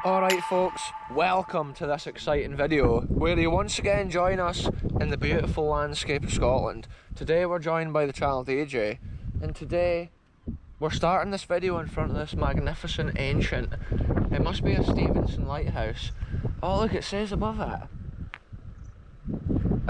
Alright folks, welcome to this exciting video where you once again join us in the beautiful landscape of Scotland. Today we're joined by the child AJ, and today we're starting this video in front of this magnificent ancient, it must be a Stevenson lighthouse. Oh look, it says above it,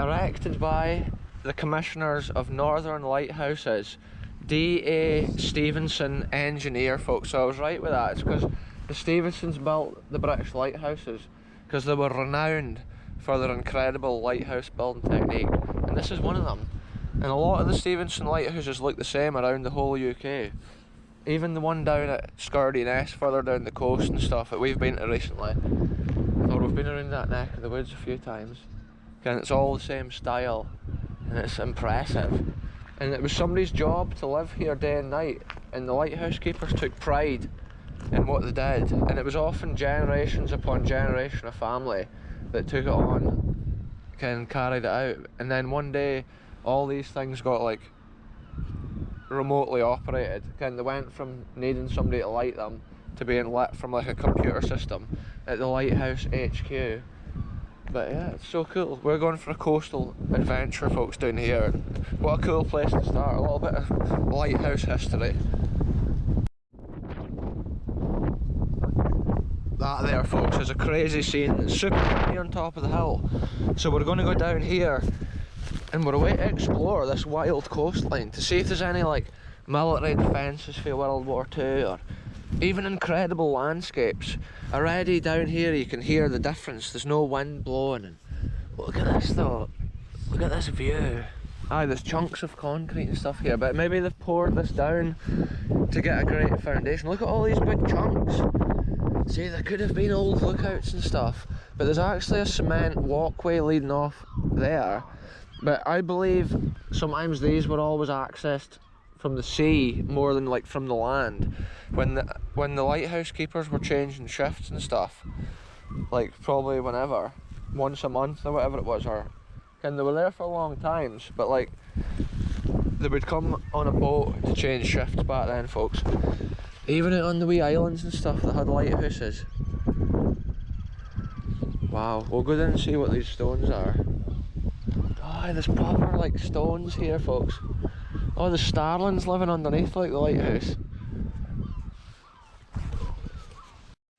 erected by the Commissioners of Northern Lighthouses, D A Stevenson engineer folks. So I was right with that. It's because the Stevensons built the British lighthouses because they were renowned for their incredible lighthouse building technique, and this is one of them. And a lot of the Stevenson lighthouses look the same around the whole UK. Even the one down at Skirdy further down the coast and stuff that we've been to recently, or we've been around that neck of the woods a few times, and it's all the same style and it's impressive. And it was somebody's job to live here day and night, and the lighthouse keepers took pride in what they did, and it was often generations upon generation of family that took it on and carried it out. And then one day all these things got like remotely operated, and they went from needing somebody to light them to being lit from like a computer system at the lighthouse HQ. But yeah, it's so cool. We're going for a coastal adventure folks down here. What a cool place to start, a little bit of lighthouse history. That there folks is a crazy scene. It's super windy on top of the hill, so we're going to go down here and we're away to explore this wild coastline to see if there's any like military defences for World War II or even incredible landscapes. Already down here you can hear the difference, there's no wind blowing, and look at this though, look at this view. Aye, there's chunks of concrete and stuff here, but maybe they've poured this down to get a great foundation. Look at all these big chunks. See, there could have been old lookouts and stuff, but there's actually a cement walkway leading off there. But I believe sometimes these were always accessed from the sea more than like from the land. When the lighthouse keepers were changing shifts and stuff, like probably whenever, once a month or whatever it was, or and they were there for long times, but like they would come on a boat to change shifts back then folks. Even out on the wee islands and stuff that had lighthouses. Wow, we'll go down and see what these stones are. Oh, there's proper like stones here folks. Oh, there's starlings living underneath like the lighthouse.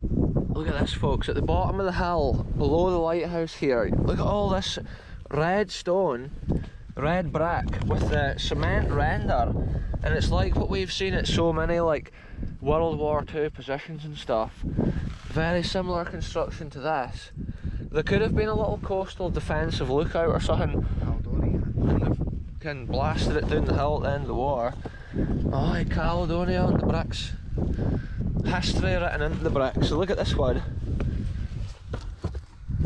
Look at this folks, at the bottom of the hill, below the lighthouse here, look at all this red stone, red brick with the cement render, and it's like what we've seen at so many like World War II positions and stuff. Very similar construction to this. There could have been a little coastal defensive lookout or something, and they've kind of blasted it down the hill at the end of the war. Oh, Caledonia on the bricks. History written into the bricks. So look at this one.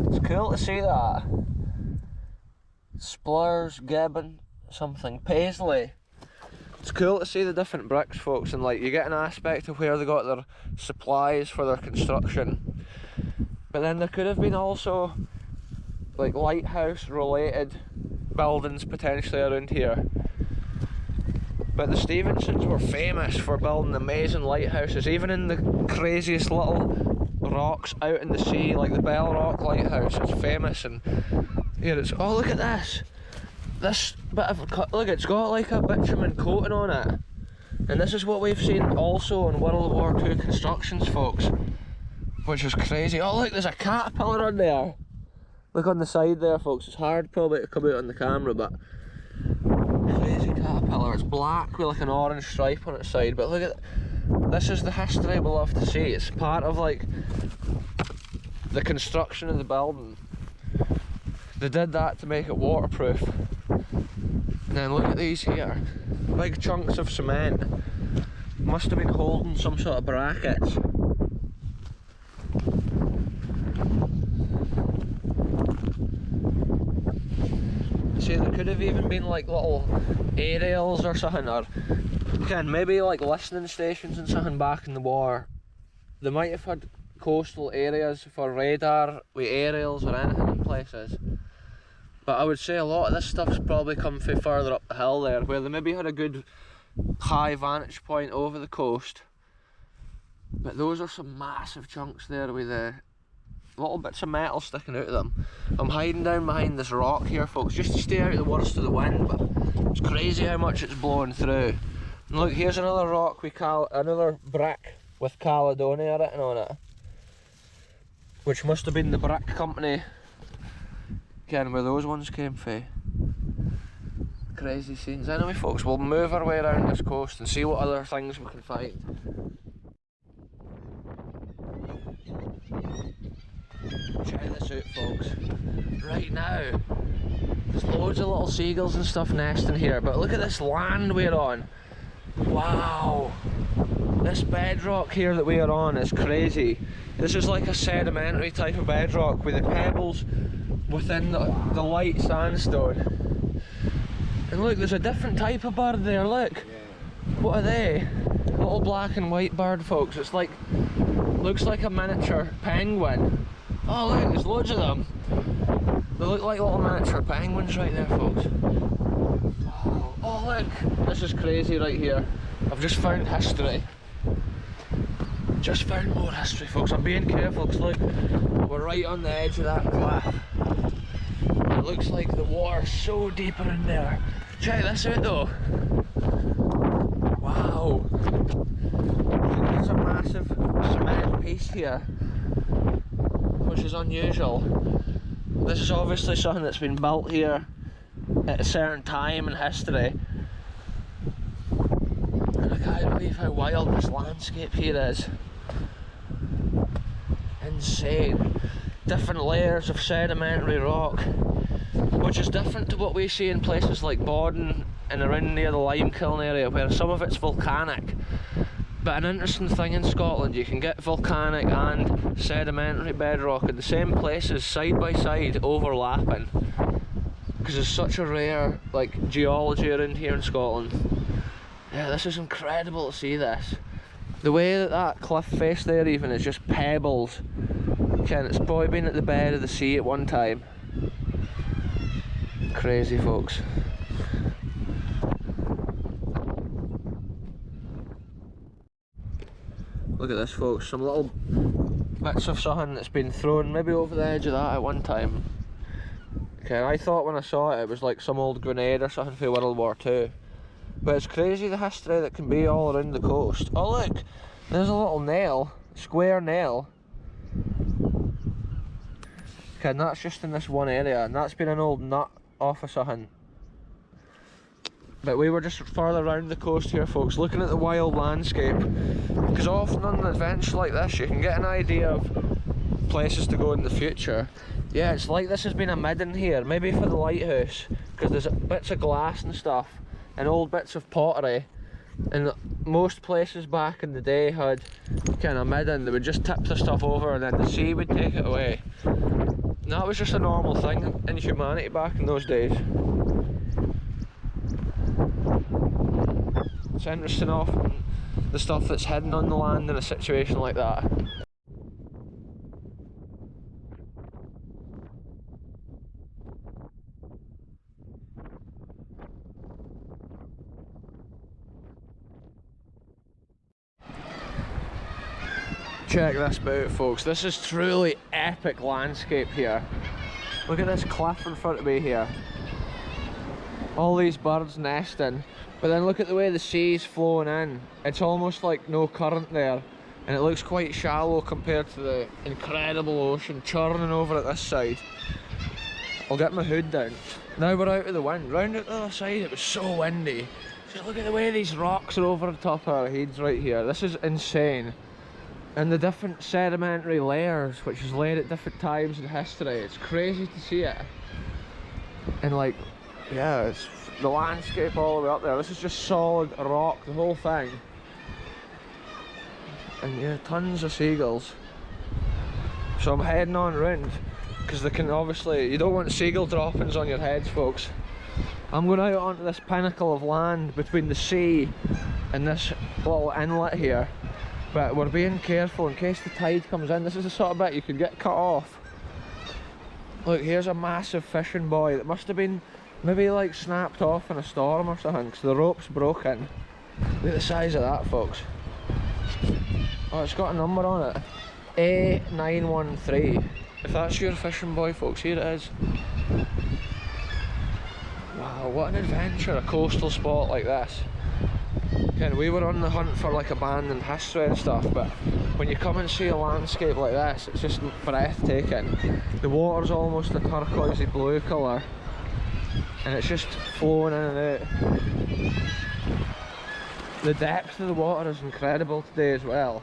It's cool to see that. Splurs, Gibbon, something, Paisley. It's cool to see the different bricks folks, and like you get an aspect of where they got their supplies for their construction. But then there could have been also like lighthouse related buildings potentially around here. But the Stevensons were famous for building amazing lighthouses, even in the craziest little rocks out in the sea, like the Bell Rock lighthouse. It's famous. And here it's, oh look at this bit of, look, it's got like a bitumen coating on it, and this is what we've seen also in World War II constructions folks, which is crazy. Oh look, there's a caterpillar on there, look on the side there folks. It's hard probably to come out on the camera, but crazy caterpillar. It's black with like an orange stripe on its side, but look at this is the history we love to see. It's part of like the construction of the building. They did that to make it waterproof. And then look at these here, big chunks of cement. Must have been holding some sort of brackets. See, there could have even been like little aerials or something, or maybe like listening stations and something back in the war. They might have had coastal areas for radar with aerials or anything in places. But I would say a lot of this stuff's probably come from further up the hill there, where they maybe had a good high vantage point over the coast But those are some massive chunks there with the little bits of metal sticking out of them. I'm hiding down behind this rock here, folks, just to stay out of the worst of the wind, but it's crazy how much it's blowing through. And look, here's another rock with another brick with Caledonia written on it, which must have been the brick company, again, where those ones came from. Crazy scenes. Anyway, folks, we'll move our way around this coast and see what other things we can find. Check this out, folks. Right now, there's loads of little seagulls and stuff nesting here, but look at this land we're on. Wow! This bedrock here that we are on is crazy. This is like a sedimentary type of bedrock with the pebbles within the light sandstone. And look, there's a different type of bird there, look. Yeah. What are they? A little black and white bird, folks. It's like, looks like a miniature penguin. Oh look, there's loads of them. They look like little miniature penguins right there, folks. Wow. Oh look, this is crazy right here. I've just found history. Just found more history, folks. I'm being careful because look, we're right on the edge of that cliff. It looks like the water's so deep in there. Check this out though. Wow. There's a massive cement piece here, which is unusual. This is obviously something that's been built here at a certain time in history. And I can't believe how wild this landscape here is. Insane. Different layers of sedimentary rock, which is different to what we see in places like Bodden and around near the Limekiln area, where some of it's volcanic. But an interesting thing in Scotland, you can get volcanic and sedimentary bedrock in the same places, side by side, overlapping. Because there's such a rare geology around here in Scotland. Yeah, this is incredible to see this. The way that cliff face there even is just pebbles. Ken, it's probably been at the bed of the sea at one time. Crazy, folks. Look at this, folks, some little bits of something that's been thrown maybe over the edge of that at one time. Okay, I thought when I saw it, it was like some old grenade or something for World War II. But it's crazy the history that can be all around the coast. Oh look, there's a little nail, square nail. Okay, and that's just in this one area, and that's been an old nut off of something. But we were just further around the coast here, folks, looking at the wild landscape, because often on adventures like this you can get an idea of places to go in the future. Yeah, it's like this has been a midden here, maybe for the lighthouse, because there's bits of glass and stuff and old bits of pottery, and most places back in the day had kind of midden. They would just tip the stuff over and then the sea would take it away. And that was just a normal thing in humanity back in those days. It's interesting often the stuff that's hidden on the land in a situation like that. Check this out, folks. This is truly epic landscape here. Look at this cliff in front of me here. All these birds nesting. But then look at the way the sea's flowing in. It's almost like no current there. And it looks quite shallow compared to the incredible ocean churning over at this side. I'll get my hood down. Now we're out of the wind. Round at the other side it was so windy. Just look at the way these rocks are over the top of our heads right here. This is insane. And the different sedimentary layers which is laid at different times in history. It's crazy to see it. And yeah, it's the landscape all the way up there. This is just solid rock, the whole thing. And yeah, tons of seagulls. So I'm heading on round, because they can obviously, you don't want seagull droppings on your heads, folks. I'm going out onto this pinnacle of land between the sea and this little inlet here. But we're being careful in case the tide comes in. This is the sort of bit you could get cut off. Look, here's a massive fishing buoy that must have been maybe snapped off in a storm or something, because the rope's broken. Look at the size of that, folks. Oh, it's got a number on it. A913. If that's your fishing buoy, folks, here it is. Wow, what an adventure, a coastal spot like this. Again, we were on the hunt for like abandoned history and stuff, but when you come and see a landscape like this, it's just breathtaking. The water's almost a turquoisey blue colour, and it's just flowing in and out. The depth of the water is incredible today as well.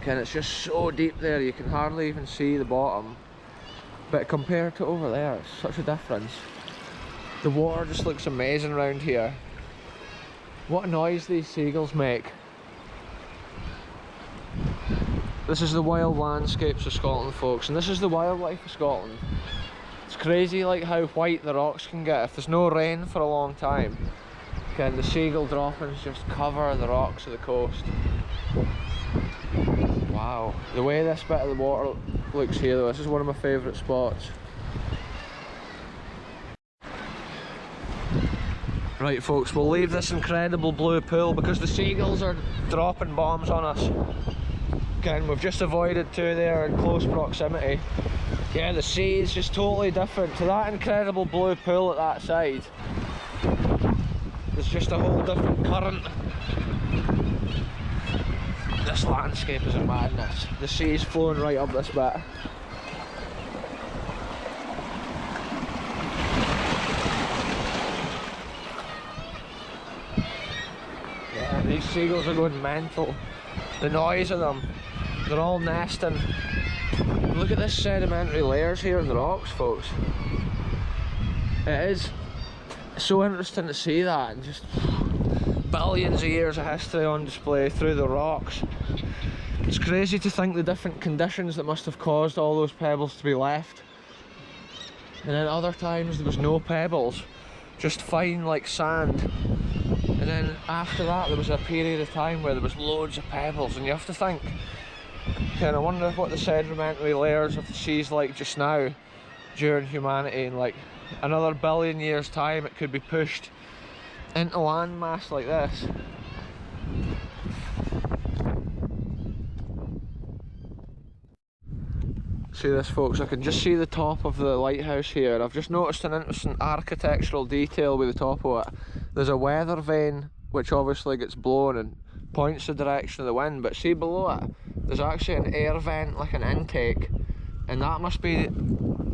Again, it's just so deep there, you can hardly even see the bottom. But compared to over there, it's such a difference. The water just looks amazing around here. What a noise these seagulls make. This is the wild landscapes of Scotland, folks, and this is the wildlife of Scotland. It's crazy like how white the rocks can get if there's no rain for a long time. Again, the seagull droppings just cover the rocks of the coast. Wow, the way this bit of the water looks here though, this is one of my favourite spots. Right folks, we'll leave this incredible blue pool because the seagulls are dropping bombs on us. Again, we've just avoided two there in close proximity. Yeah, the sea is just totally different to that incredible blue pool at that side. There's just a whole different current. This landscape is a madness. The sea's flowing right up this bit. Yeah, these seagulls are going mental. The noise of them, they're all nesting. Look at this sedimentary layers here in the rocks, folks. It is so interesting to see that, and just billions of years of history on display through the rocks. It's crazy to think the different conditions that must have caused all those pebbles to be left. And then other times there was no pebbles, just fine like sand. And then after that there was a period of time where there was loads of pebbles, and you have to think, okay, I wonder what the sedimentary layers of the sea's like just now during humanity. In like another billion years time it could be pushed into land mass like this. See this, folks, I can just see the top of the lighthouse here. I've just noticed an interesting architectural detail with the top of it. There's a weather vane which obviously gets blown and points the direction of the wind, but see below it there's actually an air vent, like an intake, and that must be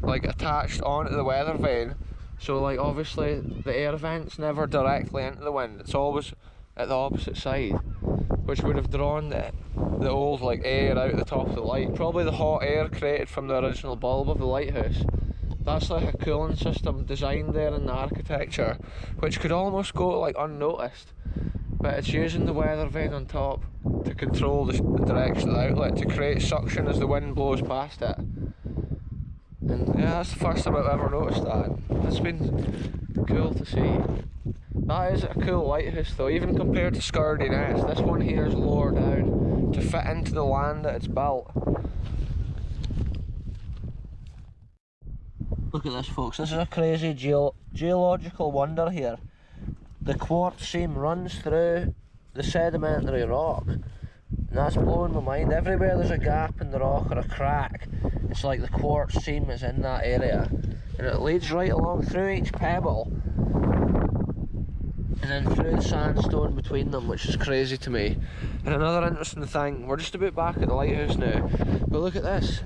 like attached onto the weather vane. So like obviously the air vent's never directly into the wind, it's always at the opposite side, which would have drawn the old like air out the top of the light. Probably the hot air created from the original bulb of the lighthouse. That's like a cooling system designed there in the architecture, which could almost go like unnoticed, but it's using the weather vane on top to control the direction of the outlet to create suction as the wind blows past it. And yeah, that's the first time I've ever noticed that. It's been cool to see. That is a cool lighthouse though, even compared to Skirdy Nest. This one here is lower down to fit into the land that it's built. Look at this, folks, this is a crazy geological wonder here. The quartz seam runs through the sedimentary rock, and that's blowing my mind. Everywhere there's a gap in the rock or a crack, it's like the quartz seam is in that area, and it leads right along through each pebble and then through the sandstone between them, which is crazy to me. And another interesting thing, we're just about back at the lighthouse now, but look at this,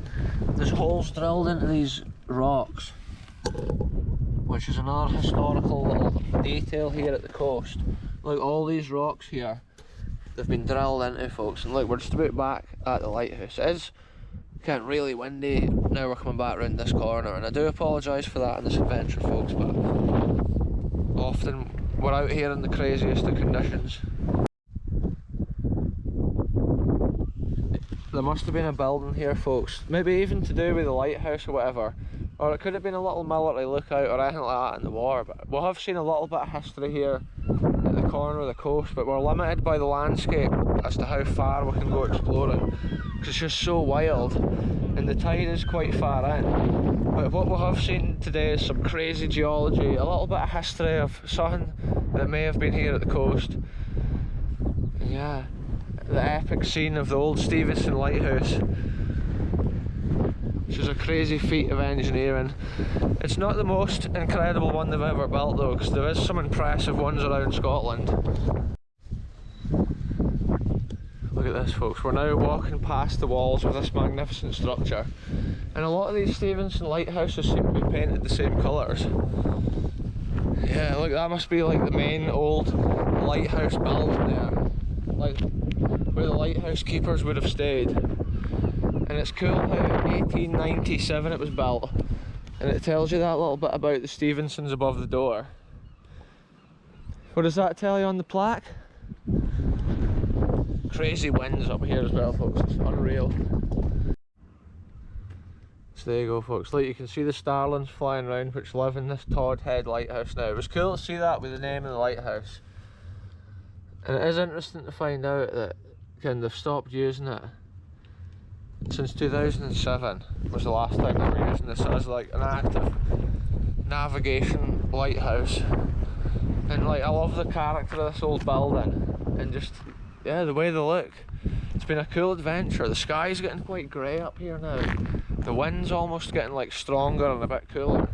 there's holes drilled into these rocks, which is another historical little detail here at the coast. Look, all these rocks here, they've been drilled into, folks, and look, we're just about back at the lighthouse. It is getting really windy now we're coming back around this corner, and I do apologise for that in this adventure, folks, but often we're out here in the craziest of conditions. There must have been a building here, folks, maybe even to do with the lighthouse or whatever, or it could have been a little military lookout or anything like that in the war, but we have seen a little bit of history here at the corner of the coast, but we're limited by the landscape as to how far we can go exploring, because it's just so wild and the tide is quite far in. But what we have seen today is some crazy geology, a little bit of history of something that may have been here at the coast. And yeah, the epic scene of the old Stevenson Lighthouse, which is a crazy feat of engineering. It's not the most incredible one they've ever built though, because there is some impressive ones around Scotland. Look at this, folks, we're now walking past the walls of this magnificent structure, and a lot of these Stevenson lighthouses seem to be painted the same colours. Yeah, look, that must be like the main old lighthouse building there, like where the lighthouse keepers would have stayed. And it's cool how in 1897 it was built, and it tells you that little bit about the Stevensons above the door. What does that tell you on the plaque? Crazy winds up here as well, folks, it's unreal. So there you go, folks, like you can see the starlings flying around which live in this Tod Head Lighthouse now. It was cool to see that with the name of the lighthouse. And it is interesting to find out that they've stopped using it since 2007 was the last time they were using this as like an active navigation lighthouse. And like, I love the character of this old building and just, yeah, the way they look. It's been a cool adventure. The sky's getting quite grey up here now. The wind's almost getting like stronger and a bit cooler.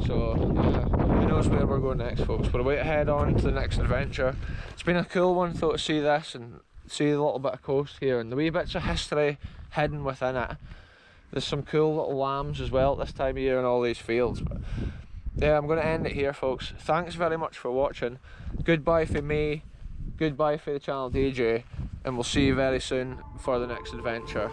So yeah, who knows where we're going next, folks. We're about to head on to the next adventure. It's been a cool one though to see this and see the little bit of coast here and the wee bits of history hidden within it. There's some cool little lambs as well at this time of year in all these fields. But yeah, I'm going to end it here, folks. Thanks very much for watching. Goodbye for me, goodbye for the channel DJ, and we'll see you very soon for the next adventure.